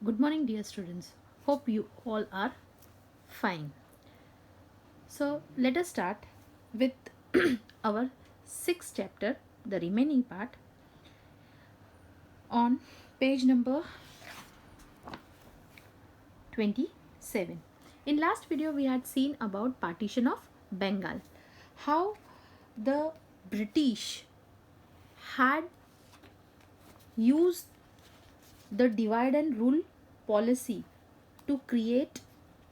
Good morning, dear students. Hope you all are fine. So, let us start with our sixth chapter, the remaining part, on page number 27. In last video, we had seen about partition of Bengal, how the British had used the divide and rule policy to create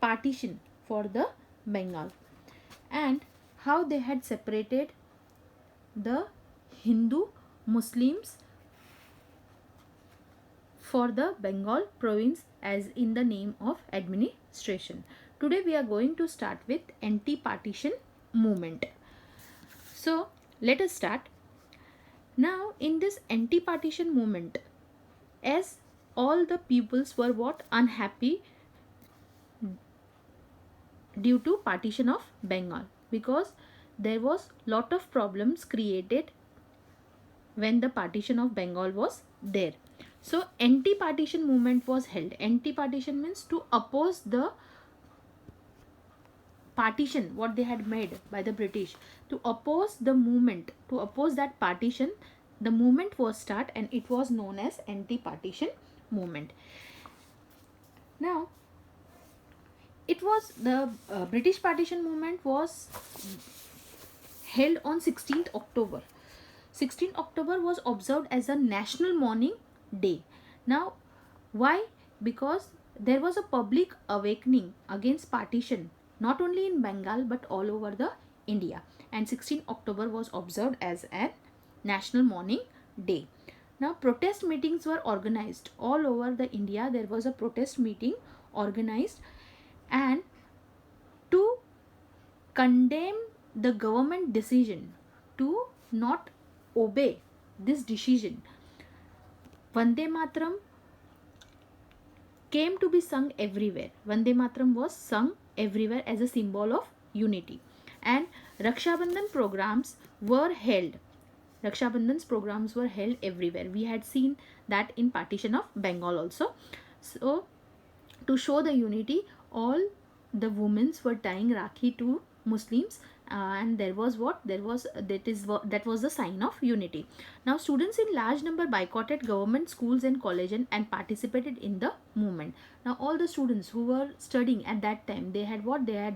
partition for the Bengal, and how they had separated the Hindu Muslims for the Bengal province as in the name of administration. Today we are going to start with anti-partition movement. So let us start. Now in this anti-partition movement, as all the peoples were unhappy due to partition of Bengal, because there was lot of problems created when the partition of Bengal was there. So anti-partition movement was held. Anti-partition means to oppose the partition what they had made by the British, to oppose the movement, to oppose that partition. The movement was start and it was known as anti-partition movement. Now it was the British partition movement was held on 16th October. 16th October was observed as a national mourning day. Now why? Because there was a public awakening against partition, not only in Bengal but all over the India, and 16th October was observed as a national mourning day. Now protest meetings were organized all over the India. There was a protest meeting organized and to condemn the government decision to not obey this decision. Vande Mataram came to be sung everywhere. Vande Mataram was sung everywhere as a symbol of unity. And Raksha Bandhan programs were held. Raksha Bandhan's programs were held everywhere. We had seen that in partition of Bengal also. So to show the unity, all the women were tying Rakhi to Muslims, and there was that was the sign of unity. Now students in large number boycotted government schools and colleges and participated in the movement. Now all the students who were studying at that time, they had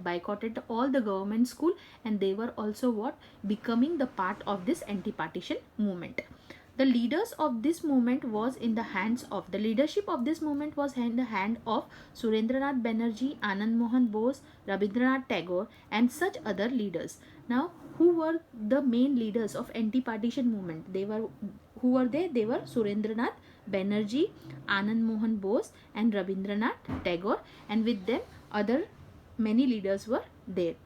boycotted all the government school, and they were also becoming the part of this anti-partition movement. The leaders of this movement was in the hands of the leadership of this movement was in the hand of Surendranath Banerjee, Anand Mohan Bose, Rabindranath Tagore, and such other leaders. Now who were the main leaders of anti-partition movement? They were Surendranath Banerjee, Anand Mohan Bose, and Rabindranath Tagore, and with them other many leaders were there.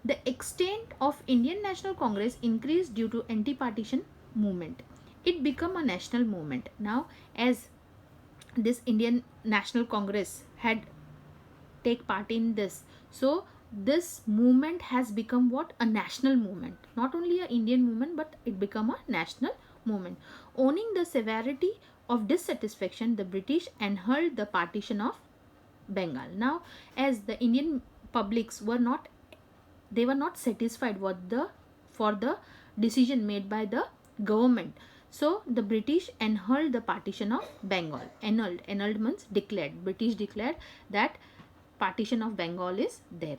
The extent of Indian National Congress increased due to anti-partition movement. It became a national movement. Now as this Indian National Congress had take part in this, so this movement has become a national movement, not only a Indian movement, but it become a national movement. Owning the severity of dissatisfaction, the British annulled the partition of Bengal. Now as the Indian publics were not satisfied for the decision made by the government, so the British annulled the partition of Bengal. Annulled means declared. British declared that partition of Bengal is there.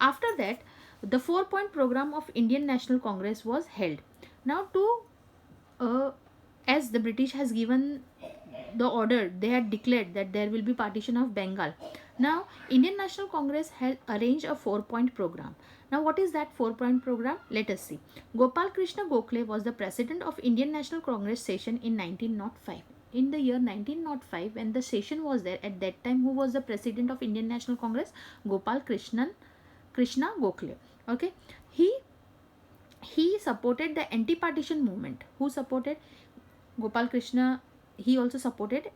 After that, the 4-point program of Indian National Congress was held. Now as the British has given the order, they had declared that there will be partition of Bengal. Now Indian National Congress had arranged a 4-point program. Now what is that 4-point program? Let us see. Gopal Krishna Gokhale was the president of Indian National Congress session in 1905. In the year 1905, when the session was there, at that time who was the president of Indian National Congress? Gopal Krishna Gokhale. Okay, he supported the anti-partition movement. Who supported? Gopal Krishna. He also supported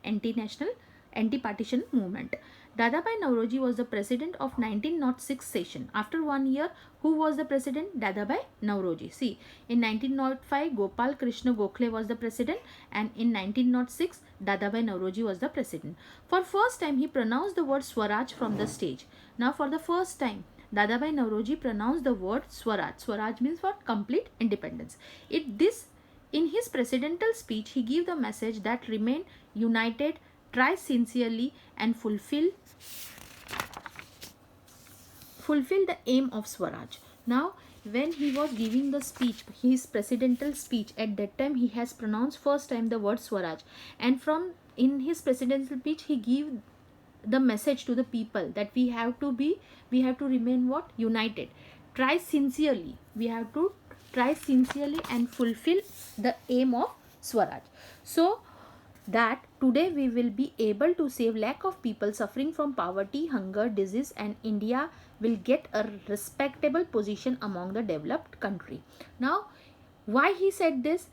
anti-partition movement. Dadabhai Nauroji was the president of 1906 session. After 1 year, who was the president? Dadabhai Nauroji. See, in 1905, Gopal Krishna Gokhale was the president, and in 1906, Dadabhai Nauroji was the president. For first time, he pronounced the word Swaraj from the stage. Now, for the first time, Dadabhai Nauroji pronounced the word Swaraj. Swaraj means what? Complete independence. In his presidential speech, he gave the message that remain united, try sincerely, and fulfill the aim of Swaraj. Now, when he was giving the speech, his presidential speech, at that time he has pronounced first time the word Swaraj, and from in his presidential speech he gave the message to the people that we have to remain what? United. Try sincerely. We have to try sincerely and fulfill the aim of Swaraj. So that today we will be able to save lakh of people suffering from poverty, hunger, disease, and India will get a respectable position among the developed country. Now, why he said this?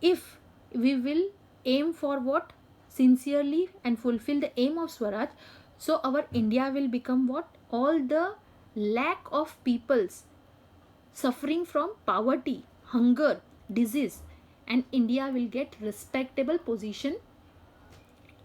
If we will aim for what? Sincerely and fulfill the aim of Swaraj, so our India will become what? All the lack of peoples suffering from poverty, hunger, disease, and India will get respectable position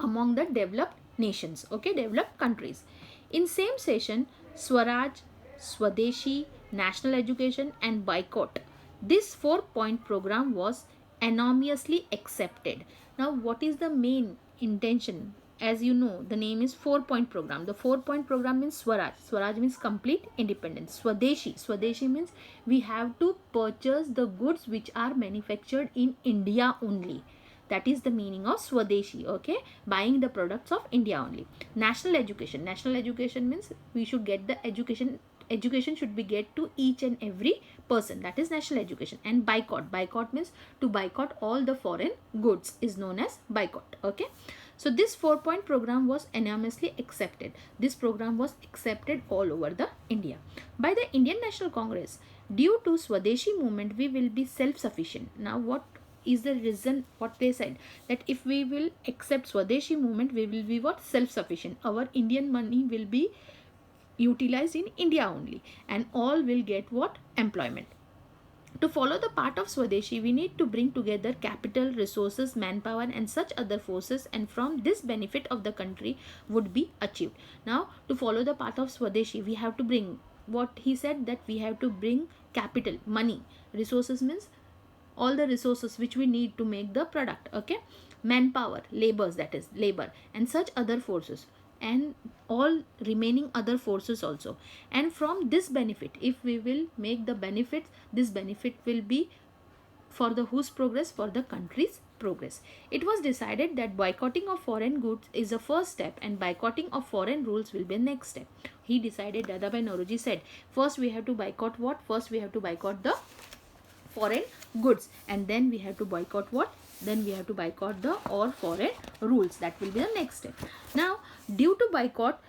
among the developed nations, okay, developed countries. In same session, Swaraj, Swadeshi, national education, and boycott, this 4-point program was unanimously accepted. Now, what is the main intention? As you know, the name is 4-point program. The 4-point program means Swaraj. Swaraj means complete independence. Swadeshi. Swadeshi means we have to purchase the goods which are manufactured in India only. That is the meaning of Swadeshi, okay? Buying the products of India only. National education. National education means we should get the education should be get to each and every person. That is national education. And boycott means to boycott all the foreign goods is known as boycott, okay? So this 4-point program was unanimously accepted. This program was accepted all over the India by the Indian National Congress. Due to Swadeshi movement, we will be self-sufficient. Now, what is the reason? What they said, that if we will accept Swadeshi movement, we will be what? Self-sufficient. Our Indian money will be utilized in India only, and all will get what? Employment. To follow the path of Swadeshi, we need to bring together capital, resources, manpower, and such other forces, and from this benefit of the country would be achieved. Now, to follow the path of Swadeshi, we have to bring what he said, that we have to bring capital, money. Resources means all the resources which we need to make the product, okay? Manpower, labors, that is labor, and such other forces, and all remaining other forces also. And from this benefit, if we will make the benefits, this benefit will be for the whose progress? For the country's progress. It was decided that boycotting of foreign goods is a first step, and boycotting of foreign rules will be the next step. He decided, Dadabhai Nauroji said, first we have to boycott what? First we have to boycott the foreign goods, and then we have to boycott what? Then we have to boycott the all foreign rules. That will be the next step. Now, due to boycott,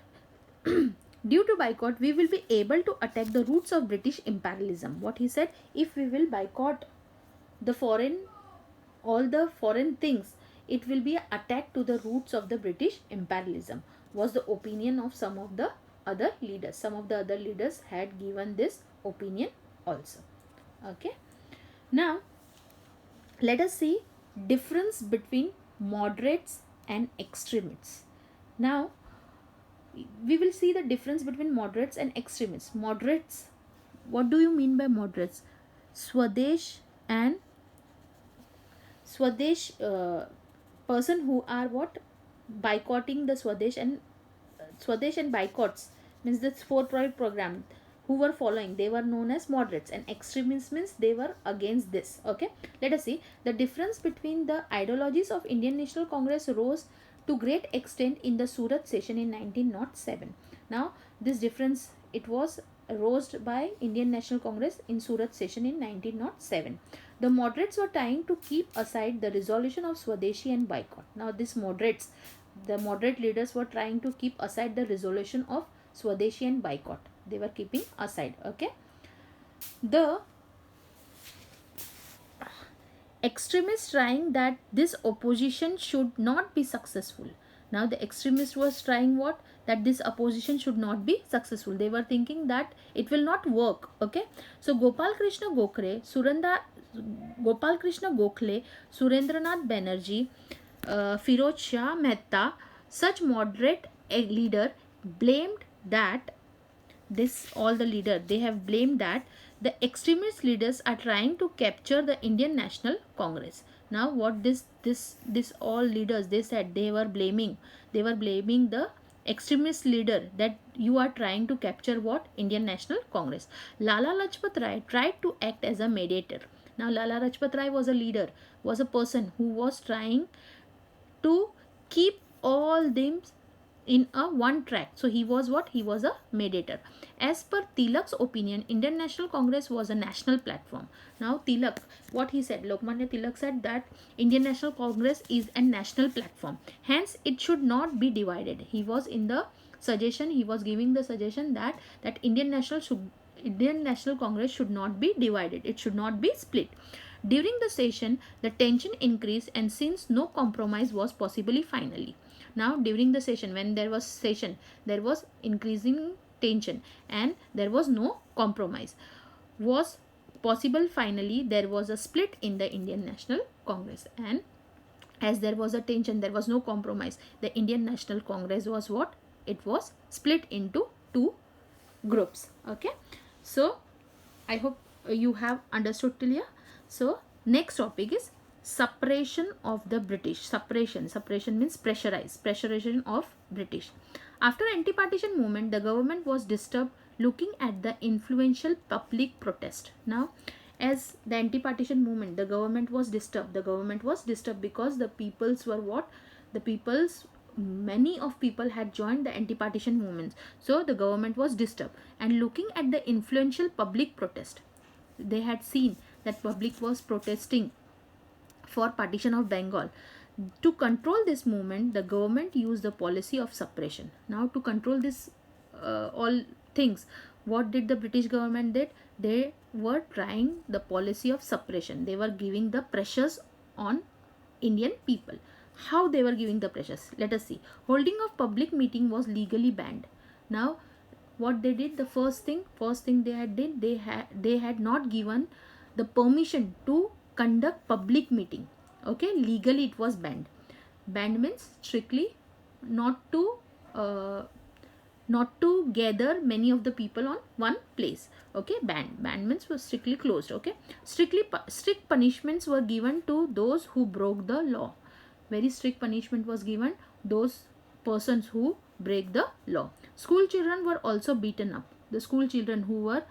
we will be able to attack the roots of British imperialism. What he said, if we will boycott the all the foreign things, it will be an attack to the roots of the British imperialism, was the opinion of some of the other leaders. Some of the other leaders had given this opinion also, okay? Now, let us see difference between moderates and extremists. Now, we will see the difference between moderates and extremists. Moderates, what do you mean by moderates? Swadesh person who are what? Boycotting the Swadesh and boycotts means this 4-point program. Who were following, they were known as moderates, and extremists means they were against this, okay? Let us see the difference between the ideologies of Indian National Congress rose to great extent in the Surat session in 1907. Now, this difference, it was rose by Indian National Congress in Surat session in 1907. The moderates were trying to keep aside the resolution of Swadeshi and boycott. Now, these moderates, the moderate leaders were trying to keep aside the resolution of Swadeshi and boycott. They were keeping aside, okay? The extremists trying that this opposition should not be successful. Now the extremists was trying what? That this opposition should not be successful. They were thinking that it will not work. Okay, so Gopal Krishna Gokhale, Surendranath Banerjee, Firoz Shah Mehta, such moderate leader blamed that all the leaders, they have blamed that the extremist leaders are trying to capture the Indian National Congress. Now what this all leaders, they said, they were blaming the extremist leader that you are trying to capture what? Indian National Congress. Lala Lajpat Rai tried to act as a mediator. Now Lala Lajpat Rai was a leader, was a person who was trying to keep all them in a one track. So he was what? He was a mediator. As per Tilak's opinion, Indian National Congress was a national platform. Now Tilak, what he said, Lokmanya Tilak said that Indian National Congress is a national platform, hence it should not be divided. He was in the suggestion, he was giving the suggestion that Indian National Congress should not be divided, it should not be split. During the session, the tension increased, and since no compromise was possible finally. Now during the session, when there was session, there was increasing tension and there was no compromise was possible finally. There was a split in the Indian National Congress, and as there was a tension, there was no compromise, the Indian National Congress was what? It was split into two groups. Okay, so I hope you have understood till here. So next topic is suppression of the British. Suppression means pressurization of British. After anti-partition movement, the government was disturbed looking at the influential public protest. Now as the anti-partition movement, the government was disturbed because the peoples were what? Many of people had joined the anti-partition movements, so the government was disturbed, and looking at the influential public protest, they had seen that public was protesting for partition of Bengal. To control this movement, the government used the policy of suppression. Now to control this all things, what did the British government did? They were trying the policy of suppression. They were giving the pressures on Indian people. How they were giving the pressures? Let us see. Holding of public meeting was legally banned. Now what they did, the first thing they had did, they had not given the permission to conduct public meeting. Okay, legally it was banned. Banned means strictly not to gather many of the people on one place. Okay, banned means was strictly closed. Okay, strict punishments were given to those who broke the law. Very strict punishment was given those persons who break the law. School children were also beaten up. The school children who were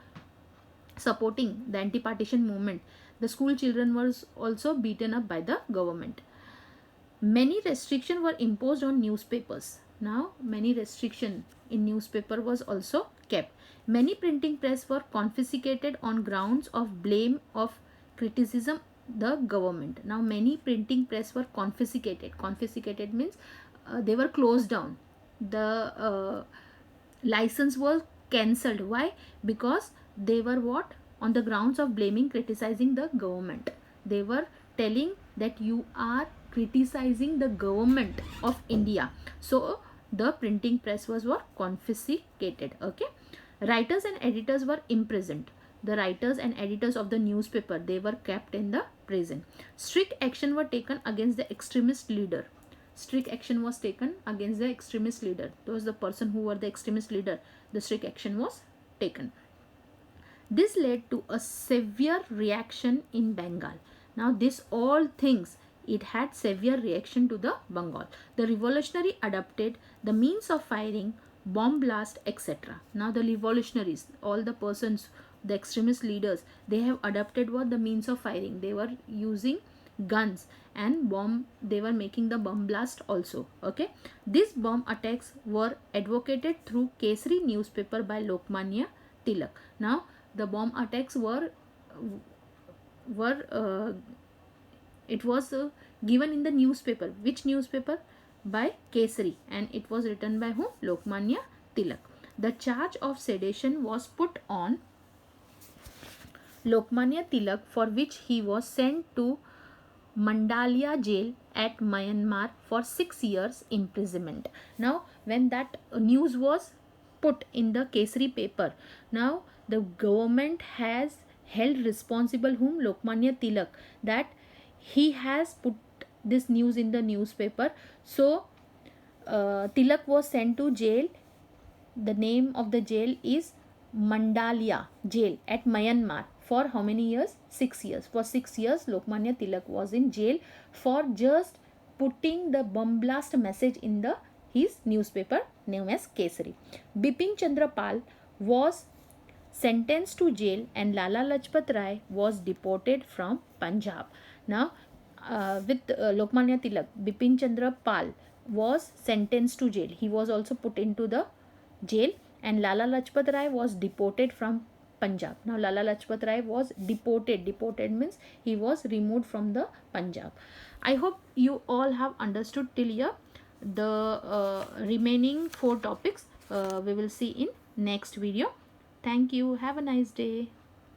supporting the anti-partition movement, the school children was also beaten up by the government. Many restrictions were imposed on newspapers. Now many restriction in newspaper was also kept. Many printing press were confiscated on grounds of blame of criticism the government. Now many printing press were confiscated. Confiscated means they were closed down. The license was cancelled. Why? Because they were what? On the grounds of blaming, criticizing the government. They were telling that you are criticizing the government of India. So the printing press was what? Confiscated. Okay. Writers and editors were imprisoned. The writers and editors of the newspaper, they were kept in the prison. Strict action were taken against the extremist leader. Strict action was taken against the extremist leader. Those the person who were the extremist leader, the strict action was taken. This led to a severe reaction in Bengal. Now this all things, it had severe reaction to the Bengal. The revolutionary adopted the means of firing, bomb blast, etc. Now the revolutionaries, all the persons, the extremist leaders, they have adopted what? The means of firing. They were using guns and bomb, they were making the bomb blast also. Okay, these bomb attacks were advocated through Kesari newspaper by Lokmanya Tilak. Now the bomb attacks were it was given in the newspaper. Which newspaper? By Kesari, and it was written by whom? Lokmanya Tilak. The charge of sedition was put on Lokmanya Tilak, for which he was sent to Mandalia jail at Myanmar for 6 years imprisonment. Now, when that news was put in the Kesari paper, now the government has held responsible whom, Lokmanya Tilak, that he has put this news in the newspaper. So Tilak was sent to jail. The name of the jail is Mandalia jail at Myanmar. For how many years? 6 years. For 6 years, Lokmanya Tilak was in jail for just putting the bomb blast message in the his newspaper known as Kesari. Bipin Chandra Pal was sentenced to jail and Lala Lajpat Rai was deported from Punjab. Now, with Lokmanya Tilak, Bipin Chandra Pal was sentenced to jail. He was also put into the jail, and Lala Lajpat Rai was deported from Punjab. Now, Lala Lajpat Rai was deported. Deported means he was removed from the Punjab. I hope you all have understood till here. The remaining 4 topics we will see in next video. Thank you. Have a nice day.